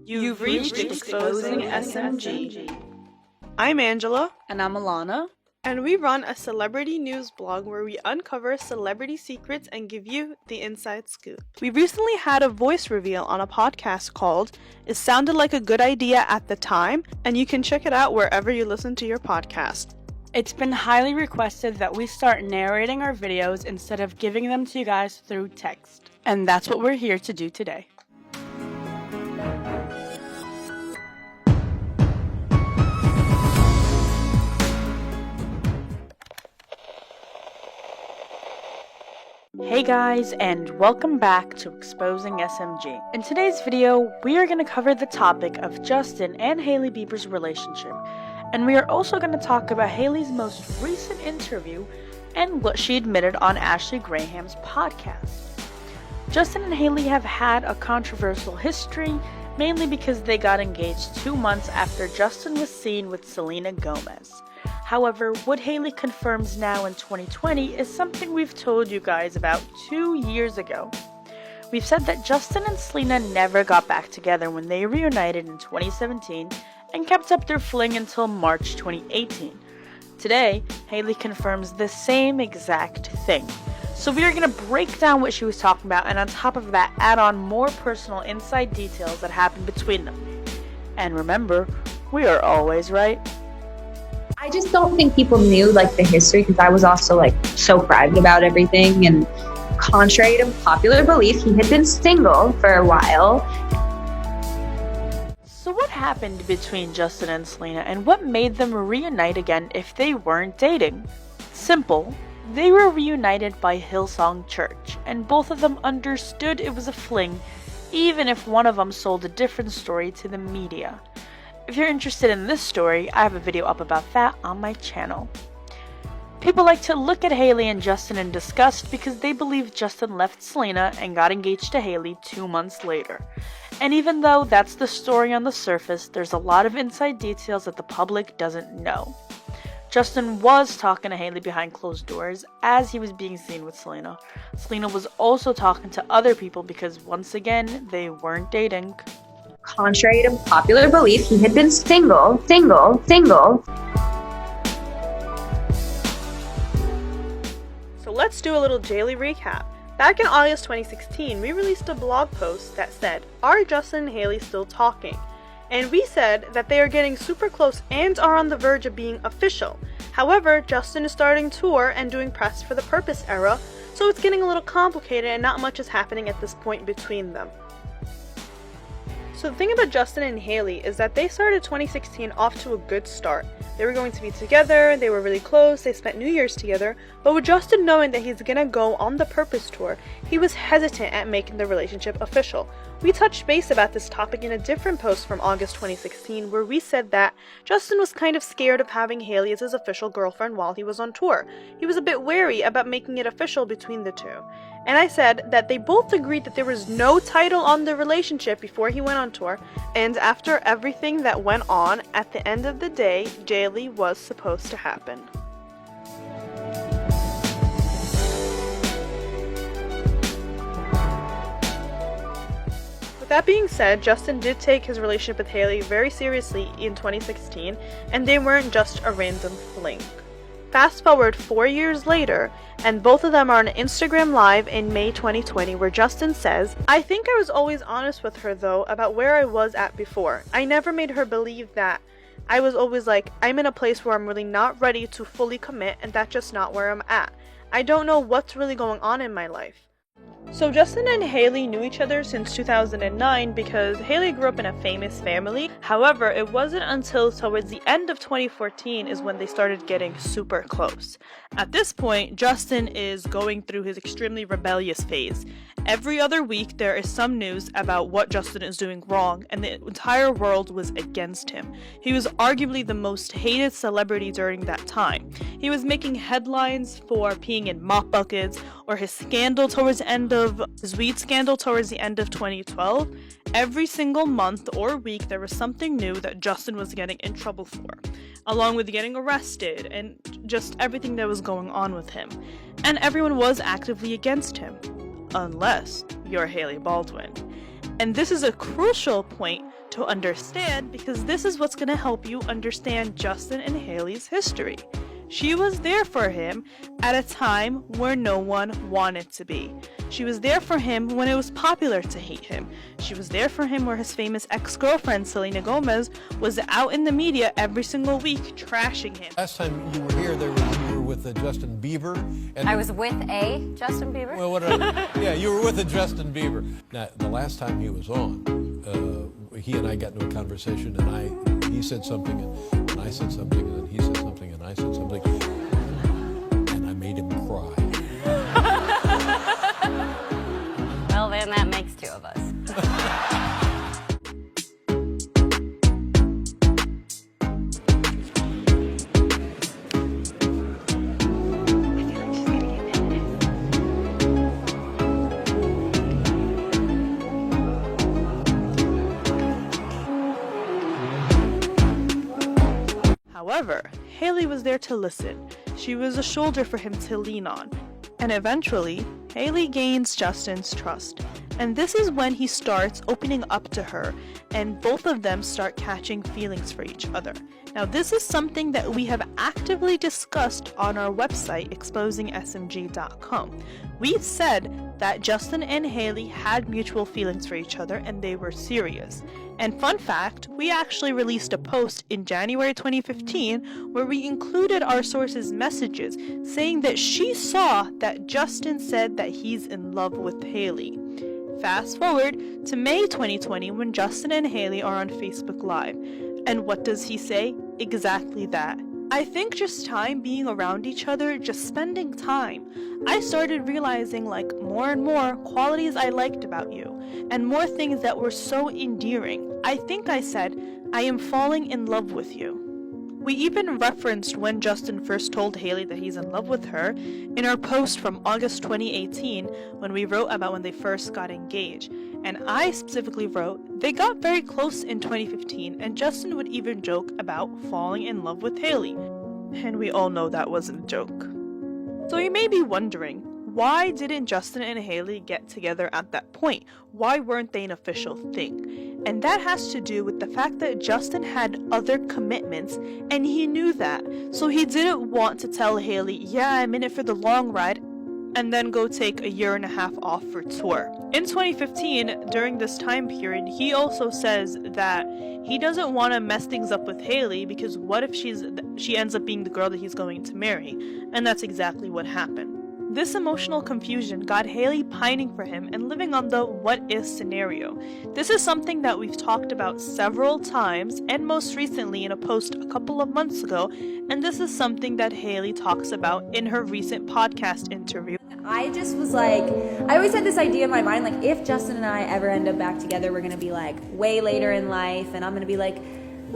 You've reached Exposing SMG. I'm Angela, And I'm Alana. and we run a celebrity news blog where we uncover celebrity secrets and give you the inside scoop. We recently had a voice reveal on a podcast called It Sounded Like a Good Idea at the Time, and you can check it out wherever you listen to your podcast. It's been highly requested that we start narrating our videos instead of giving them to you guys through text. And that's what we're here to do today. Hey guys, and welcome back to Exposing SMG. In today's video, we are going to cover the topic of Justin and Hailey Bieber's relationship, and we are also going to talk about Hailey's most recent interview and what she admitted on Ashley Graham's podcast. Justin and Hailey have had a controversial history, mainly because they got engaged 2 months after Justin was seen with Selena Gomez. However, what Hailey confirms now in 2020 is something we've told you guys about 2 years ago. We've said that Justin and Selena never got back together when they reunited in 2017 and kept up their fling until March 2018. Today, Hailey confirms the same exact thing. So we are going to break down what she was talking about, and on top of that, add on more personal inside details that happened between them. And remember, we are always right. I just don't think people knew the history, because I was also so private about everything, and contrary to popular belief, he had been single for a while. So what happened between Justin and Selena, and what made them reunite again if they weren't dating? Simple. They were reunited by Hillsong Church, and both of them understood it was a fling, even if one of them sold a different story to the media. If you're interested in this story, I have a video up about that on my channel. People like to look at Hailey and Justin in disgust because they believe Justin left Selena and got engaged to Hailey 2 months later. And even though that's the story on the surface, there's a lot of inside details that the public doesn't know. Justin was talking to Hailey behind closed doors as he was being seen with Selena. Selena was also talking to other people because, once again, they weren't dating. Contrary to popular belief, he had been single. So let's do a little daily recap. Back in August 2016, we released a blog post that said, "Are Justin and Hailey still talking?" And we said that they are getting super close and are on the verge of being official. However, Justin is starting tour and doing press for the Purpose era, so it's getting a little complicated and not much is happening at this point between them. So the thing about Justin and Hailey is that they started 2016 off to a good start. They were going to be together, they were really close, they spent New Year's together, but with Justin knowing that he's gonna go on the Purpose tour, he was hesitant at making the relationship official. We touched base about this topic in a different post from August 2016 where we said that Justin was kind of scared of having Hailey as his official girlfriend while he was on tour. He was a bit wary about making it official between the two. And I said that they both agreed that there was no title on the relationship before he went on tour, and after everything that went on, at the end of the day, daily was supposed to happen. With that being said, Justin did take his relationship with Hailey very seriously in 2016, and they weren't just a random fling. Fast forward 4 years later, and both of them are on Instagram Live in May 2020 where Justin says, "I think I was always honest with her though about where I was at before. I never made her believe that. I was always like, I'm in a place where I'm really not ready to fully commit and that's just not where I'm at. I don't know what's really going on in my life." So Justin and Hailey knew each other since 2009 because Hailey grew up in a famous family. However, it wasn't until towards the end of 2014 is when they started getting super close. At this point, Justin is going through his extremely rebellious phase. Every other week, there is some news about what Justin is doing wrong, and the entire world was against him. He was arguably the most hated celebrity during that time. He was making headlines for peeing in mop buckets, or his scandal towards the end of his weed scandal towards the end of 2012. Every single month or week, there was something new that Justin was getting in trouble for, along with getting arrested and just everything that was going on with him. And everyone was actively against him. Unless you're Hailey Baldwin. And this is a crucial point to understand because this is what's going to help you understand Justin and Hailey's history. She was there for him at a time where no one wanted to be. She was there for him when it was popular to hate him. She was there for him where his famous ex-girlfriend, Selena Gomez, was out in the media every single week trashing him. Last time you were here, you were with Justin Bieber. And I was with a Justin Bieber? Well, yeah, you were with Justin Bieber. Now, the last time he was on, he and I got into a conversation, and he said something, and I said something, and then he said something, and I said something, and I made him cry. Well, then that makes two of us. However, Hailey was there to listen. She was a shoulder for him to lean on. And eventually, Hailey gains Justin's trust. And this is when he starts opening up to her, and both of them start catching feelings for each other. Now, this is something that we have actively discussed on our website, exposingsmg.com. We've said that Justin and Hailey had mutual feelings for each other and they were serious. And fun fact, we actually released a post in January 2015 where we included our source's messages saying that she saw that Justin said that he's in love with Hailey. Fast forward to May 2020 when Justin and Hailey are on Facebook Live. And what does he say? Exactly that. I think just time being around each other, just spending time, I started realizing more and more qualities I liked about you, and more things that were so endearing. I think I said, I am falling in love with you. We even referenced when Justin first told Hailey that he's in love with her in our post from August 2018 when we wrote about when they first got engaged. And I specifically wrote, they got very close in 2015 and Justin would even joke about falling in love with Hailey. And we all know that wasn't a joke. So you may be wondering, why didn't Justin and Hailey get together at that point? Why weren't they an official thing? And that has to do with the fact that Justin had other commitments and he knew that. So he didn't want to tell Hailey, yeah, I'm in it for the long ride, and then go take a year and a half off for tour. In 2015, during this time period, he also says that he doesn't want to mess things up with Hailey because what if she ends up being the girl that he's going to marry? And that's exactly what happened. This emotional confusion got Hailey pining for him and living on the what-if scenario. This is something that we've talked about several times and most recently in a post a couple of months ago, and this is something that Hailey talks about in her recent podcast interview. I just was like, I always had this idea in my mind, if Justin and I ever end up back together, we're going to be way later in life, and I'm going to be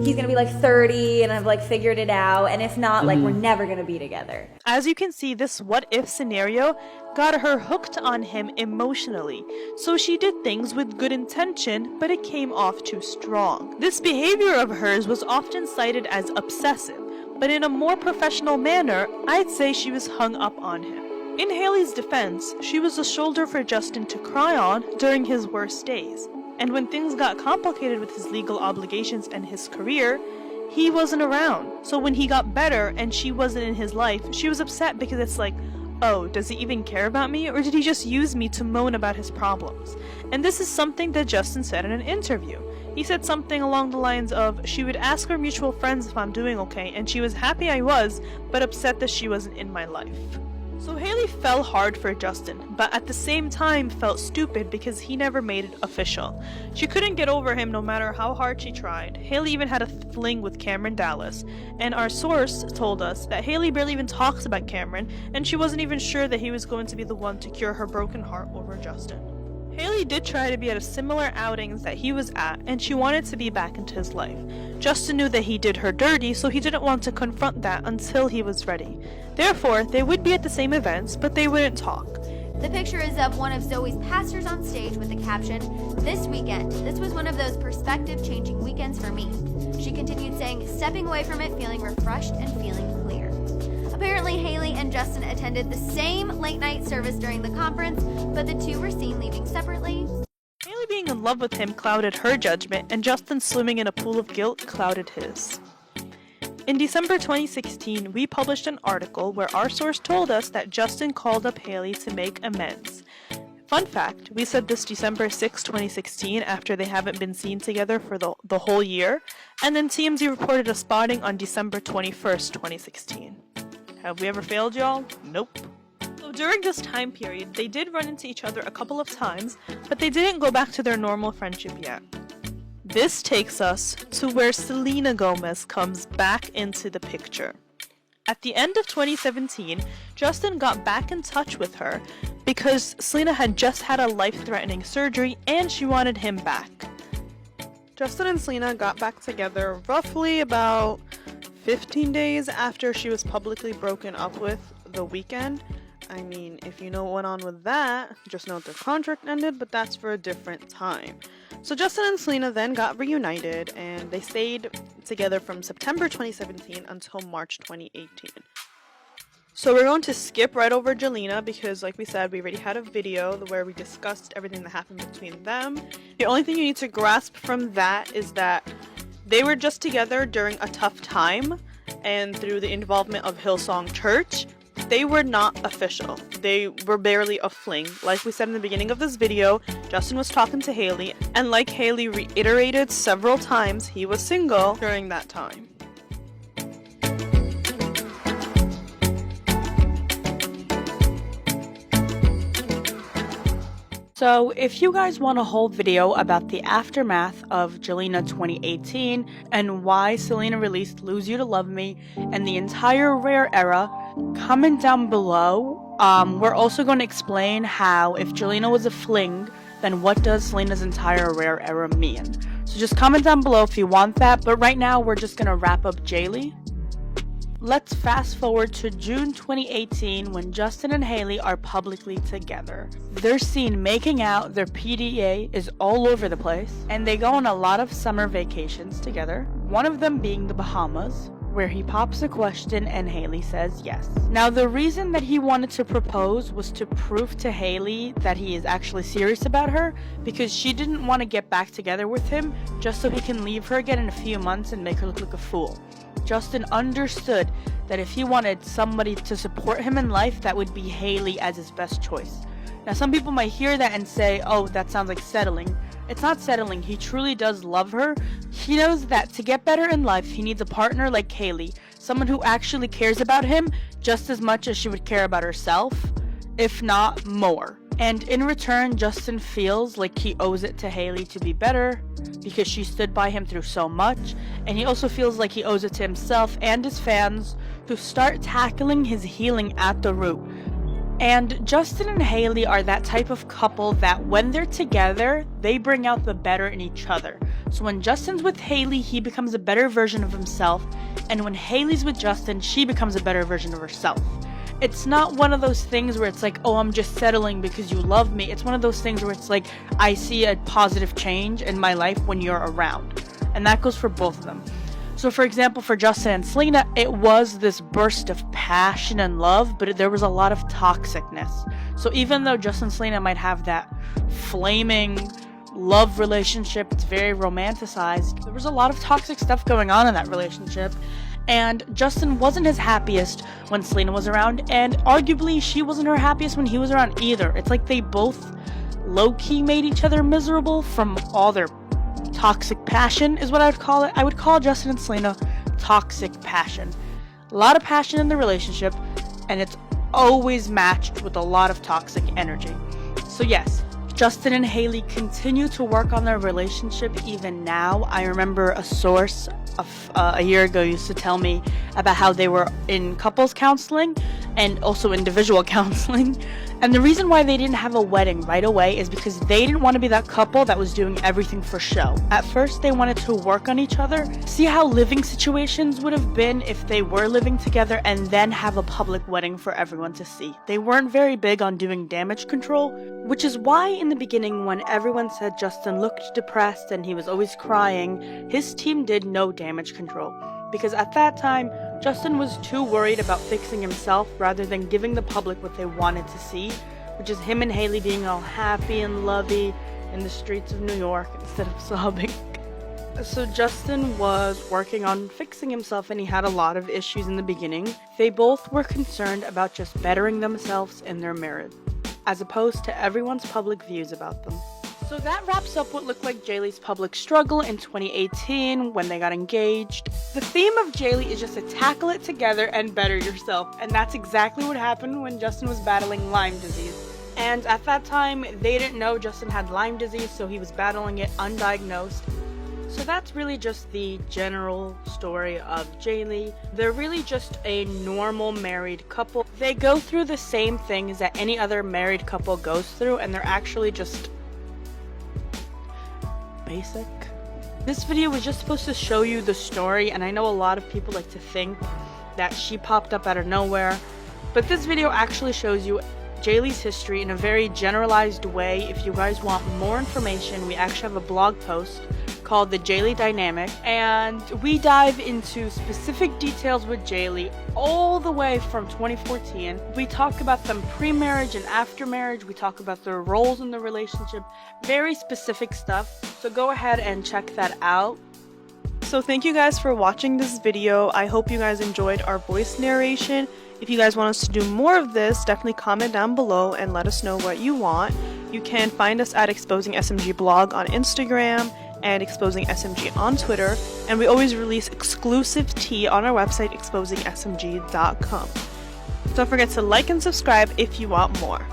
he's going to be 30 and I've figured it out, and if not, we're never going to be together. As you can see, this what-if scenario got her hooked on him emotionally, so she did things with good intention, but it came off too strong. This behavior of hers was often cited as obsessive, but in a more professional manner, I'd say she was hung up on him. In Hailey's defense, she was a shoulder for Justin to cry on during his worst days. And when things got complicated with his legal obligations and his career, he wasn't around. So when he got better and she wasn't in his life, she was upset because it's oh, does he even care about me? Or did he just use me to moan about his problems? And this is something that Justin said in an interview. He said something along the lines of, she would ask her mutual friends if I'm doing okay, and she was happy I was, but upset that she wasn't in my life. So Hailey fell hard for Justin, but at the same time felt stupid because he never made it official. She couldn't get over him no matter how hard she tried. Hailey even had a fling with Cameron Dallas, and our source told us that Hailey barely even talks about Cameron, and she wasn't even sure that he was going to be the one to cure her broken heart over Justin. Hailey did try to be at a similar outings that he was at, and she wanted to be back into his life. Justin knew that he did her dirty, so he didn't want to confront that until he was ready. Therefore, they would be at the same events, but they wouldn't talk. The picture is of one of Zoe's pastors on stage with the caption, "This weekend, this was one of those perspective-changing weekends for me." She continued saying, stepping away from it feeling refreshed and feeling clear. Apparently, Hailey and Justin attended the same late-night service during the conference, but the two were seen leaving separately. Hailey being being in love with him clouded her judgment, and Justin swimming in a pool of guilt clouded his. In December 2016, we published an article where our source told us that Justin called up Hailey to make amends. Fun fact, we said this December 6, 2016, after they haven't been seen together for the whole year, and then TMZ reported a spotting on December 21st, 2016. Have we ever failed, y'all? Nope. So during this time period, they did run into each other a couple of times, but they didn't go back to their normal friendship yet. This takes us to where Selena Gomez comes back into the picture. At the end of 2017, Justin got back in touch with her because Selena had just had a life-threatening surgery and she wanted him back. Justin and Selena got back together roughly about 15 days after she was publicly broken up with The Weeknd. I mean, if you know what went on with that, just know their contract ended, but that's for a different time. So Justin and Selena then got reunited, and they stayed together from September 2017 until March 2018. So we're going to skip right over Jelena because, like we said, we already had a video where we discussed everything that happened between them. The only thing you need to grasp from that is that they were just together during a tough time, and through the involvement of Hillsong Church, they were not official. They were barely a fling. Like we said in the beginning of this video, Justin was talking to Hailey, and like Hailey reiterated several times, he was single during that time. So if you guys want a whole video about the aftermath of Jelena 2018 and why Selena released Lose You to Love Me and the entire Rare era, comment down below. We're also going to explain how if Jelena was a fling, then what does Selena's entire Rare era mean? So just comment down below if you want that, but right now we're just going to wrap up Jaylee. Let's fast forward to June 2018 when Justin and Hailey are publicly together. They're seen making out, their PDA is all over the place, and they go on a lot of summer vacations together, one of them being the Bahamas, where he pops a question and Hailey says yes. Now the reason that he wanted to propose was to prove to Hailey that he is actually serious about her, because she didn't want to get back together with him just so he can leave her again in a few months and make her look like a fool. Justin understood that if he wanted somebody to support him in life, that would be Hailey as his best choice. Now some people might hear that and say, oh, that sounds like settling. It's not settling, he truly does love her. He knows that to get better in life, he needs a partner like Hailey, someone who actually cares about him just as much as she would care about herself, if not more. And in return, Justin feels like he owes it to Hailey to be better because she stood by him through so much, and he also feels like he owes it to himself and his fans to start tackling his healing at the root. And Justin and Hailey are that type of couple that when they're together, they bring out the better in each other. So when Justin's with Hailey, he becomes a better version of himself, and when Hailey's with Justin, she becomes a better version of herself. It's not one of those things where it's like, oh, I'm just settling because you love me. It's one of those things where it's like, I see a positive change in my life when you're around. And that goes for both of them. So for example, for Justin and Selena, it was this burst of passion and love, but there was a lot of toxicness. So even though Justin and Selena might have that flaming love relationship, it's very romanticized, there was a lot of toxic stuff going on in that relationship. And Justin wasn't his happiest when Selena was around, and arguably she wasn't her happiest when he was around either. It's like they both low-key made each other miserable from all their toxic passion is what I would call it. I would call Justin and Selena toxic passion. A lot of passion in the relationship, and it's always matched with a lot of toxic energy. So yes, Justin and Hailey continue to work on their relationship even now. I remember a source a year ago used to tell me about how they were in couples counseling and also individual counseling. And the reason why they didn't have a wedding right away is because they didn't want to be that couple that was doing everything for show. At first, they wanted to work on each other, see how living situations would have been if they were living together, and then have a public wedding for everyone to see. They weren't very big on doing damage control, which is why in the beginning when everyone said Justin looked depressed and he was always crying, his team did no damage control. Because at that time, Justin was too worried about fixing himself rather than giving the public what they wanted to see, which is him and Hailey being all happy and lovey in the streets of New York instead of sobbing. So Justin was working on fixing himself and he had a lot of issues in the beginning. They both were concerned about just bettering themselves in their marriage, as opposed to everyone's public views about them. So that wraps up what looked like Jaylee's public struggle in 2018 when they got engaged. The theme of Jaylee is just to tackle it together and better yourself, and that's exactly what happened when Justin was battling Lyme disease. And at that time, they didn't know Justin had Lyme disease, so he was battling it undiagnosed. So that's really just the general story of Jaylee. They're really just a normal married couple. They go through the same things that any other married couple goes through, and they're actually just basic. This video was just supposed to show you the story, and I know a lot of people like to think that she popped up out of nowhere, but this video actually shows you Jaylee's history in a very generalized way. If you guys want more information, we actually have a blog post called The Jaylee Dynamic, and we dive into specific details with Jaylee all the way from 2014. We talk about them pre-marriage and after marriage. We talk about their roles in the relationship, very specific stuff. So go ahead and check that out. So thank you guys for watching this video. I hope you guys enjoyed our voice narration. If you guys want us to do more of this, definitely comment down below and let us know what you want. You can find us at Exposing SMG blog on Instagram and Exposing SMG on Twitter, and we always release exclusive tea on our website, exposingsmg.com. Don't forget to like and subscribe if you want more.